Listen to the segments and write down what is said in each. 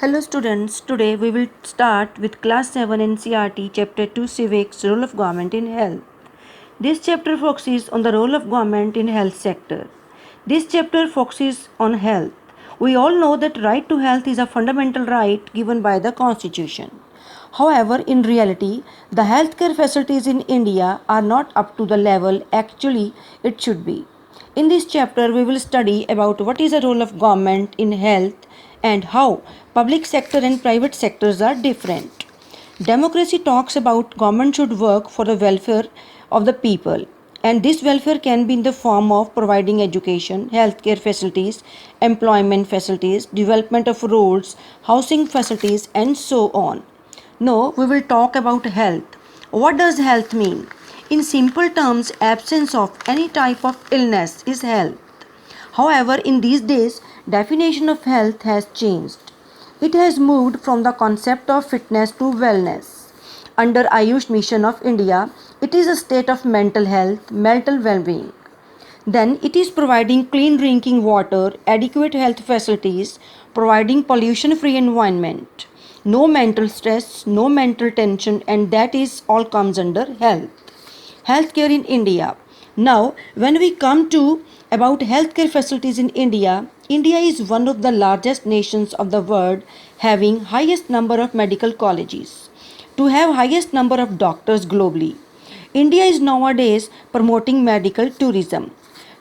Hello students, today we will start with class 7 NCRT chapter 2 civics role of government in health. This chapter focuses on the role of government in health sector. This chapter focuses on health. We all know that right to health is a fundamental right given by the constitution. However, in reality, the healthcare facilities in India are not up to the level actually it should be. In this chapter, we will study about what is the role of government in health and how public sector and private sectors are different. Democracy talks about government should work for the welfare of the people, and this welfare can be in the form of providing education, healthcare facilities, employment facilities, development of roads, housing facilities, and so on. Now we will talk about health. What does health mean? In simple terms, absence of any type of illness is health. However, in these days, definition of health has changed. It has moved from the concept of fitness to wellness. Under Ayush Mission of India, it is a state of mental health, mental well-being. Then it is providing clean drinking water, adequate health facilities, providing pollution-free environment. No mental stress, no mental tension, and that is all comes under health. Healthcare in India. Now, when we come to about healthcare facilities in India, India is one of the largest nations of the world having highest number of medical colleges to have highest number of doctors globally. India is nowadays promoting medical tourism.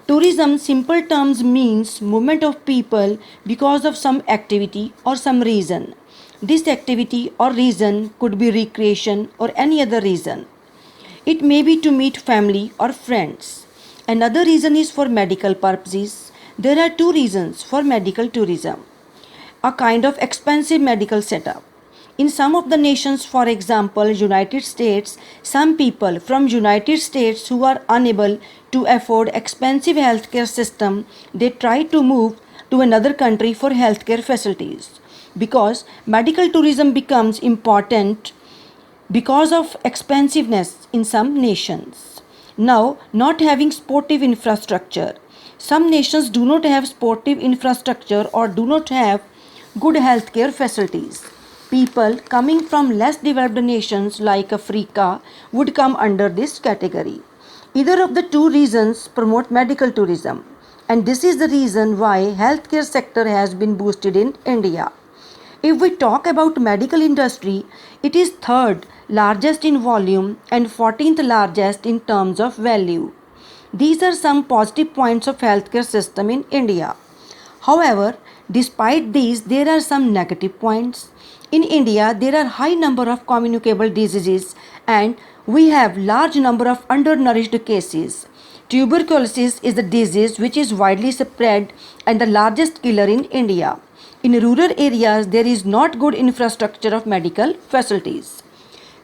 Tourism simple terms means movement of people because of some activity or some reason. This activity or reason could be recreation or any other reason. It may be to meet family or friends. Another reason is for medical purposes. There are two reasons for medical tourism. A kind of expensive medical setup. In some of the nations, for example, United States, some people from United States who are unable to afford expensive healthcare system, they try to move to another country for healthcare facilities. Because medical tourism becomes important because of expensiveness in some nations. Now, not having sportive infrastructure. Some nations do not have sportive infrastructure or do not have good healthcare facilities. People coming from less developed nations like Africa would come under this category. Either of the two reasons promote medical tourism, and this is the reason why healthcare sector has been boosted in India. If we talk about medical industry, it is third largest in volume and 14th largest in terms of value. These are some positive points of healthcare system in India. However, despite these, there are some negative points. In India, there are high number of communicable diseases and we have large number of undernourished cases. Tuberculosis is a disease which is widely spread and the largest killer in India. In rural areas, there is not good infrastructure of medical facilities.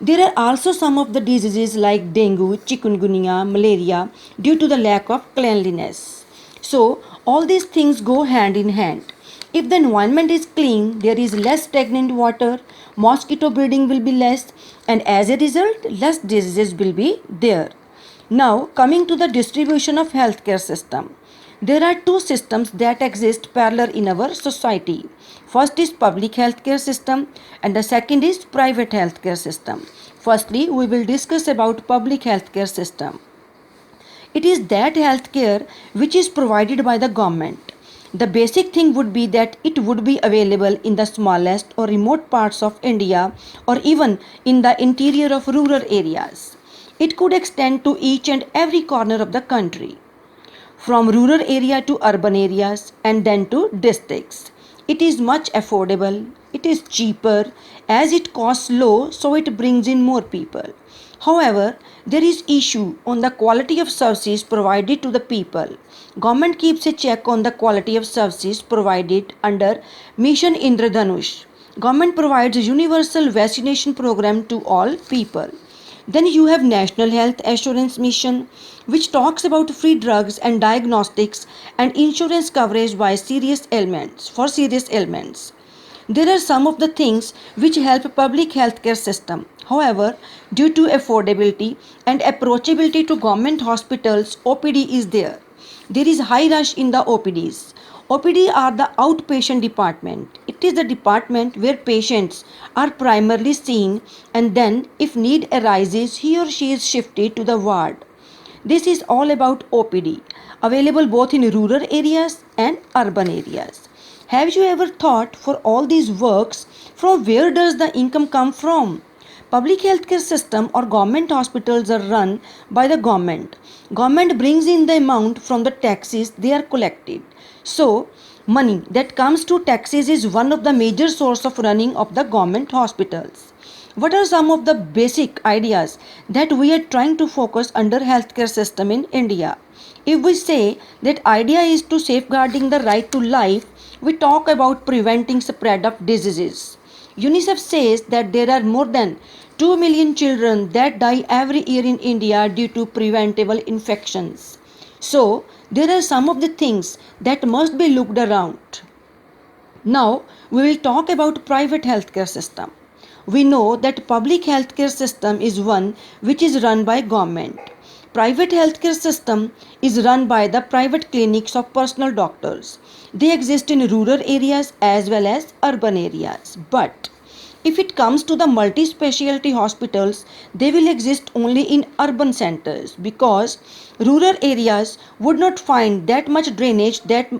There are also some of the diseases like dengue, chikungunya, malaria due to the lack of cleanliness. So, all these things go hand in hand. If the environment is clean, there is less stagnant water, mosquito breeding will be less, and as a result, less diseases will be there. Now, coming to the distribution of healthcare system. There are two systems that exist parallel in our society. First is public healthcare system and the second is private healthcare system. Firstly, we will discuss about public healthcare system. It is that healthcare which is provided by the government. The basic thing would be that it would be available in the smallest or remote parts of India or even in the interior of rural areas. It could extend to each and every corner of the country, from rural area to urban areas and then to districts. It is much affordable, it is cheaper as it costs low so it brings in more people. However, there is issue on the quality of services provided to the people. Government keeps a check on the quality of services provided under Mission Indradhanush. Government provides a universal vaccination program to all people. Then you have National Health Assurance Mission, which talks about free drugs and diagnostics and insurance coverage by serious ailments for serious ailments. There are some of the things which help public healthcare system. However, due to affordability and approachability to government hospitals, OPD is there. There is high rush in the OPDs. OPD are the outpatient department. It is the department where patients are primarily seen, and then if need arises, he or she is shifted to the ward. This is all about OPD, available both in rural areas and urban areas. Have you ever thought, for all these works, from where does the income come from? Public healthcare system or government hospitals are run by the government. Government brings in the amount from the taxes they are collected. So, money that comes to taxes is one of the major source of running of the government hospitals. What are some of the basic ideas that we are trying to focus under healthcare system in India? If we say that idea is to safeguarding the right to life, we talk about preventing spread of diseases. UNICEF says that there are more than 2 million children that die every year in India due to preventable infections. So, there are some of the things that must be looked around. Now, we will talk about private healthcare system. We know that public healthcare system is one which is run by government. Private healthcare system is run by the private clinics of personal doctors. They exist in rural areas as well as urban areas. But if it comes to the multi-specialty hospitals, they will exist only in urban centers because rural areas would not find that much drainage, that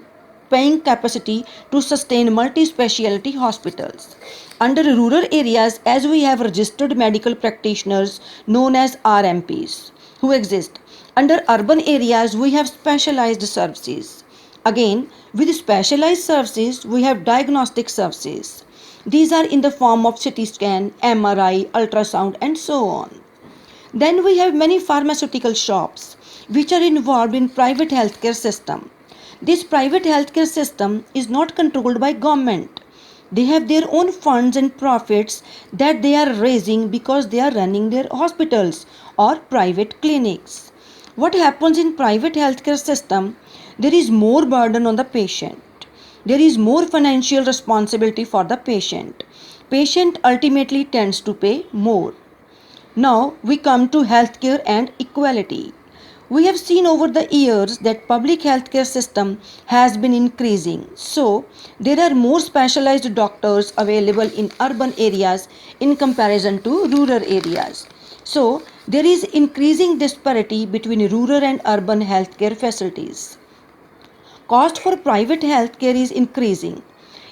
paying capacity to sustain multi-specialty hospitals. Under rural areas, as we have registered medical practitioners known as RMPs who exist. Under urban areas, we have specialized services. Again, with specialized services, we have diagnostic services. These are in the form of CT scan, MRI, ultrasound, and so on. Then we have many pharmaceutical shops which are involved in private healthcare system. This private healthcare system is not controlled by government. They have their own funds and profits that they are raising because they are running their hospitals or private clinics. What happens in private healthcare system? There is more burden on the patient. There is more financial responsibility for the patient. Patient ultimately tends to pay more. Now we come to healthcare and equality. We have seen over the years that public healthcare system has been increasing. So there are more specialized doctors available in urban areas in comparison to rural areas. So there is increasing disparity between rural and urban healthcare facilities. Cost for private healthcare is increasing.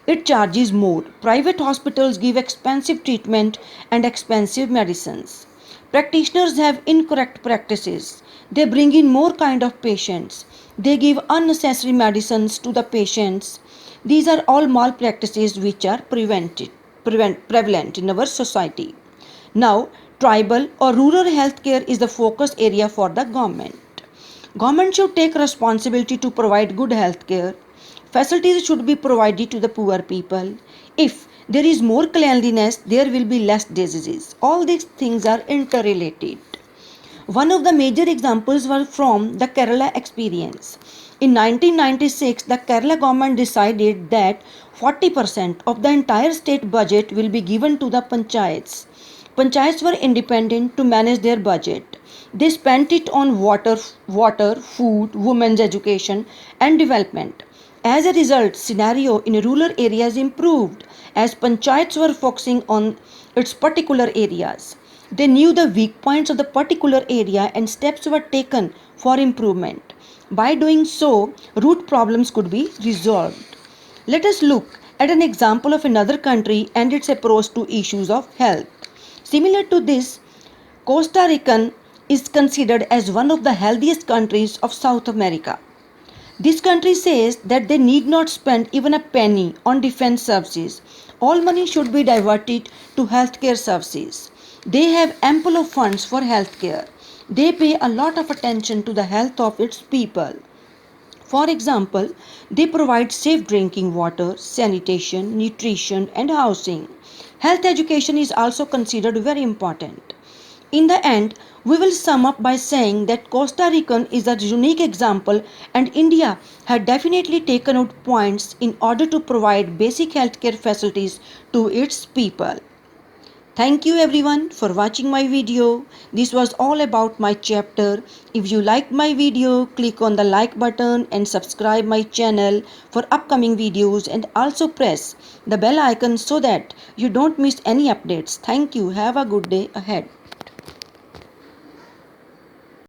It charges more. Private hospitals give expensive treatment and expensive medicines. Practitioners have incorrect practices. They bring in more kind of patients. They give unnecessary medicines to the patients. These are all malpractices which are prevalent in our society. Now, tribal or rural healthcare is the focus area for the government. Government should take responsibility to provide good health care. Facilities should be provided to the poor people. If there is more cleanliness, there will be less diseases. All these things are interrelated. One of the major examples was from the Kerala experience. In 1996, the Kerala government decided that 40% of the entire state budget will be given to the panchayats. Panchayats were independent to manage their budget. They spent it on water, food, women's education, and development. As a result, scenario in rural areas improved as panchayats were focusing on its particular areas. They knew the weak points of the particular area and steps were taken for improvement. By doing so, root problems could be resolved. Let us look at an example of another country and its approach to issues of health. Similar to this, Costa Rican is considered as one of the healthiest countries of South America. This country says that they need not spend even a penny on defense services. All money should be diverted to healthcare services. They have ample of funds for healthcare. They pay a lot of attention to the health of its people. For example, they provide safe drinking water, sanitation, nutrition, and housing. Health education is also considered very important. In the end, we will sum up by saying that Costa Rican is a unique example and India had definitely taken out points in order to provide basic healthcare facilities to its people. Thank you everyone for watching my video. This was all about my chapter. If you liked my video, click on the like button and subscribe my channel for upcoming videos, and also press the bell icon so that you don't miss any updates. Thank you. Have a good day ahead.